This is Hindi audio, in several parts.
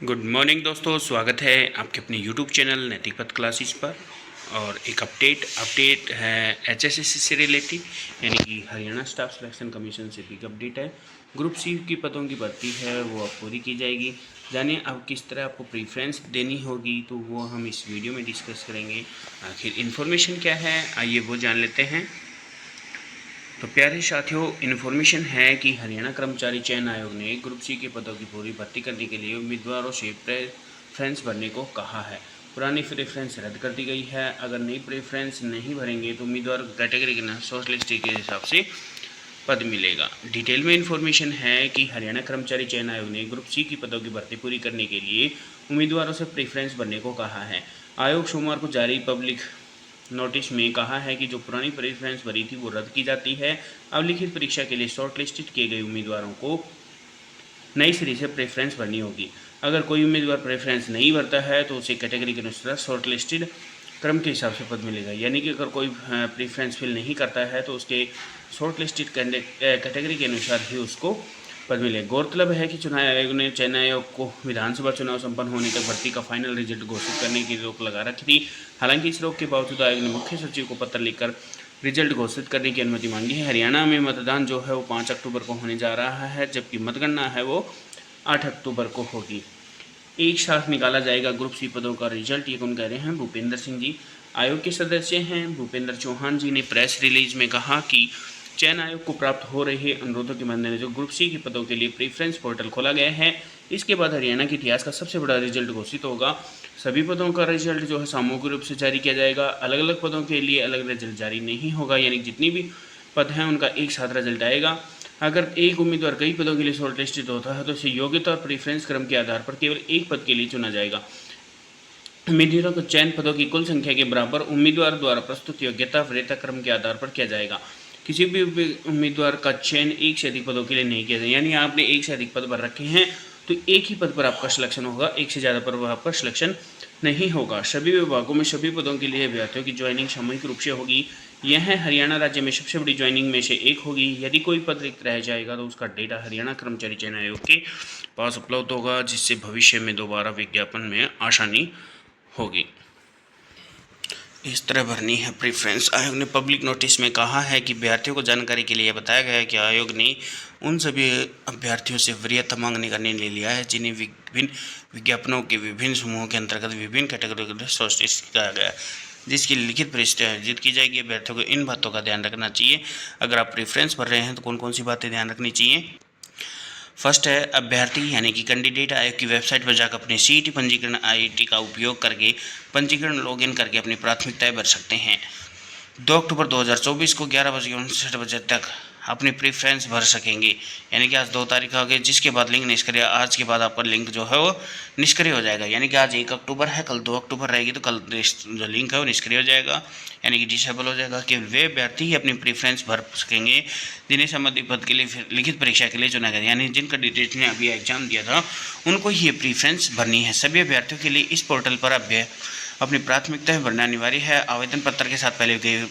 गुड मॉर्निंग दोस्तों, स्वागत है आपके अपने यूट्यूब चैनल नैतिक पथ क्लासेस पर। और एक अपडेट है एचएसएससी से रिलेटेड, यानी कि हरियाणा स्टाफ सिलेक्शन कमीशन से एक अपडेट है। ग्रुप सी की पदों की भर्ती है वो अब पूरी की जाएगी। जानिए अब किस तरह आपको प्रीफ्रेंस देनी होगी, तो वो हम इस वीडियो में डिस्कस करेंगे। आखिर इन्फॉर्मेशन क्या है, आइए वो जान लेते हैं। तो प्यारे साथियों, इन्फॉर्मेशन है कि हरियाणा कर्मचारी चयन आयोग ने ग्रुप सी के पदों की पूरी भर्ती करने के लिए उम्मीदवारों से प्रेफरेंस भरने को कहा है। पुरानी प्रेफरेंस रद्द कर दी गई है। अगर नई प्रेफरेंस नहीं भरेंगे तो उम्मीदवार कैटेगरी के सोशल लिस्ट के हिसाब से पद मिलेगा। डिटेल में इन्फॉर्मेशन है कि हरियाणा कर्मचारी चयन आयोग ने ग्रुप सी की पदों की भर्ती पूरी करने के लिए उम्मीदवारों से प्रेफरेंस भरने को कहा है। आयोग सोमवार को जारी पब्लिक नोटिस में कहा है कि जो पुरानी प्रेफरेंस भरी थी वो रद्द की जाती है। अब लिखित परीक्षा के लिए शॉर्ट लिस्टेड किए गए उम्मीदवारों को नई सिरे से प्रेफरेंस भरनी होगी। अगर कोई उम्मीदवार प्रेफरेंस नहीं भरता है तो उसे कैटेगरी के अनुसार शॉर्ट लिस्टेड क्रम के हिसाब से पद मिलेगा। यानी कि अगर कोई प्रेफरेंस फिल नहीं करता है तो उसके शॉर्ट लिस्टेड कैटेगरी के अनुसार ही उसको पद मिले। गौरतलब है कि चुनाव आयोग ने चयन आयोग को विधानसभा चुनाव संपन्न होने तक भर्ती का फाइनल रिजल्ट घोषित करने की रोक लगा रखी थी। हालांकि इस रोक के बावजूद आयोग ने मुख्य सचिव को पत्र लिखकर रिजल्ट घोषित करने की अनुमति मांगी है। हरियाणा में मतदान जो है वो 5 अक्टूबर को होने जा रहा है, जबकि मतगणना है वो 8 अक्टूबर को होगी। एक साथ निकाला जाएगा ग्रुप सी पदों का रिजल्ट, ये कौन कह रहे हैं? भूपेंद्र सिंह जी आयोग के सदस्य हैं। भूपेंद्र चौहान जी ने प्रेस रिलीज में कहा कि चयन आयोग को प्राप्त हो रहे अनुरोधों के मद्देनजर ग्रुप सी के पदों के लिए प्रेफरेंस पोर्टल खोला गया है। इसके बाद हरियाणा के इतिहास का सबसे बड़ा रिजल्ट घोषित होगा। सभी पदों का रिजल्ट जो है सामूहिक रूप से जारी किया जाएगा। अलग अलग पदों के लिए अलग रिजल्ट जारी नहीं होगा, यानी जितनी भी पद हैं उनका एक साथ रिजल्ट आएगा। अगर एक उम्मीदवार कई पदों के लिए शॉर्ट लिस्टेड होता है तो उसे योग्यता और प्रेफरेंस क्रम के आधार पर केवल एक पद के लिए चुना जाएगा। उम्मीदवारों को चयन पदों की कुल संख्या के बराबर उम्मीदवार द्वारा प्रस्तुत योग्यता वरीयता क्रम के आधार पर किया जाएगा। किसी भी उम्मीदवार का चयन एक से अधिक पदों के लिए नहीं किया जाए, यानी आपने एक से अधिक पद भर रखे हैं तो एक ही पद पर आपका सिलेक्शन होगा, एक से ज़्यादा पर आपका सिलेक्शन नहीं होगा। सभी विभागों में सभी पदों के लिए अभ्यर्थियों की ज्वाइनिंग सामूहिक रूप से होगी। यह हरियाणा राज्य में सबसे बड़ी ज्वाइनिंग में से एक होगी। यदि कोई पद रिक्त रह जाएगा तो उसका डेटा हरियाणा कर्मचारी चयन आयोग के पास उपलब्ध होगा, जिससे भविष्य में दोबारा विज्ञापन में आसानी होगी। इस तरह भरनी है प्रेफरेंस। आयोग ने पब्लिक नोटिस में कहा है कि अभ्यर्थियों को जानकारी के लिए बताया गया है कि आयोग ने उन सभी अभ्यर्थियों से वरीयता मांगने का निर्णय लिया है जिन्हें विभिन्न विज्ञापनों के विभिन्न समूहों के अंतर्गत विभिन्न कैटेगरी के लिए शॉर्टलिस्ट किया गया है, जिसकी लिखित परीक्षा आयोजित की जाएगी। अभ्यर्थियों को इन बातों का ध्यान रखना चाहिए। अगर आप प्रेफरेंस भर रहे हैं तो कौन कौन सी बातें ध्यान रखनी चाहिए? फर्स्ट है, अभ्यर्थी यानी कि कैंडिडेट आयोग की वेबसाइट पर जाकर अपने सीईटी पंजीकरण आईडी का उपयोग करके पंजीकरण लॉगिन करके अपनी प्राथमिकताएं भर सकते हैं। 2 अक्टूबर 2024 को 11:59 तक अपनी प्रेफरेंस भर सकेंगे, यानी कि आज 2 तारीख आ गई, जिसके बाद लिंक निष्क्रिय, आज के बाद आपका लिंक जो है वो निष्क्रिय हो जाएगा। यानी कि आज 1 अक्टूबर है, कल 2 अक्टूबर रहेगी तो कल जो लिंक है वो निष्क्रिय हो जाएगा, यानी कि डिसेबल हो जाएगा। कि वे अभ्यर्थी ही अपनी प्रेफरेंस भर सकेंगे जिन्हें संबंधित पद के लिए लिखित परीक्षा के लिए चुना गया, यानी जिन कैंडिडेट ने अभी एग्जाम दिया था उनको ही ये प्रेफरेंस भरनी है। सभी अभ्यर्थियों के लिए इस पोर्टल पर अपनी प्राथमिकताएं भरना अनिवार्य है। आवेदन पत्र के साथ पहले गए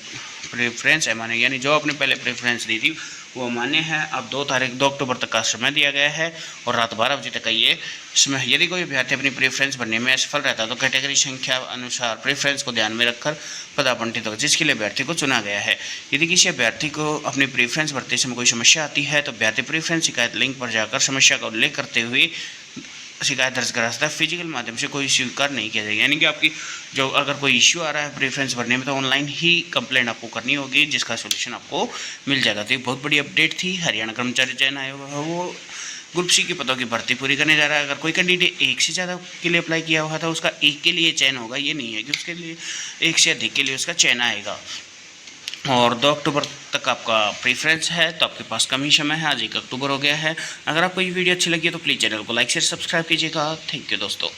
प्रेफरेंस अमान्य, यानी जो आपने पहले प्रेफरेंस दी थी वो मान्य है। अब 2 अक्टूबर तक का समय दिया गया है और रात 12 बजे तक का ये समय। यदि कोई अभ्यर्थी अपनी प्रेफरेंस भरने में असफल रहता है तो कैटेगरी संख्या अनुसार प्रेफरेंस को ध्यान में रखकर पद आवंटित होगा जिसके लिए अभ्यर्थी को चुना गया है। यदि किसी अभ्यर्थी को अपनी प्रेफरेंस भरते समय कोई समस्या आती है तो अभ्यर्थी प्रेफरेंस शिकायत लिंक पर जाकर समस्या का उल्लेख करते हुए शिकायत दर्ज करा सकता है। फिजिकल माध्यम से कोई स्वीकार नहीं किया जाएगा, यानी कि आपकी जो अगर कोई इश्यू आ रहा है प्रेफरेंस भरने में तो ऑनलाइन ही कंप्लेंट आपको करनी होगी, जिसका सोल्यूशन आपको मिल जाएगा। तो ये बहुत बड़ी अपडेट थी। हरियाणा कर्मचारी चयन आयोग है वो ग्रुप सी की पदों की भर्ती पूरी करने जा रहा है। अगर कोई कैंडिडेट एक से ज़्यादा के लिए अप्लाई किया हुआ था उसका एक के लिए चयन होगा, ये नहीं है कि उसके लिए एक से अधिक के लिए उसका चयन आएगा। और 2 अक्टूबर तक आपका प्रेफरेंस है तो आपके पास कम ही समय है, आज 1 अक्टूबर हो गया है। अगर आपको ये वीडियो अच्छी लगी है तो प्लीज़ चैनल को लाइक शेयर सब्सक्राइब कीजिएगा। थैंक यू दोस्तों।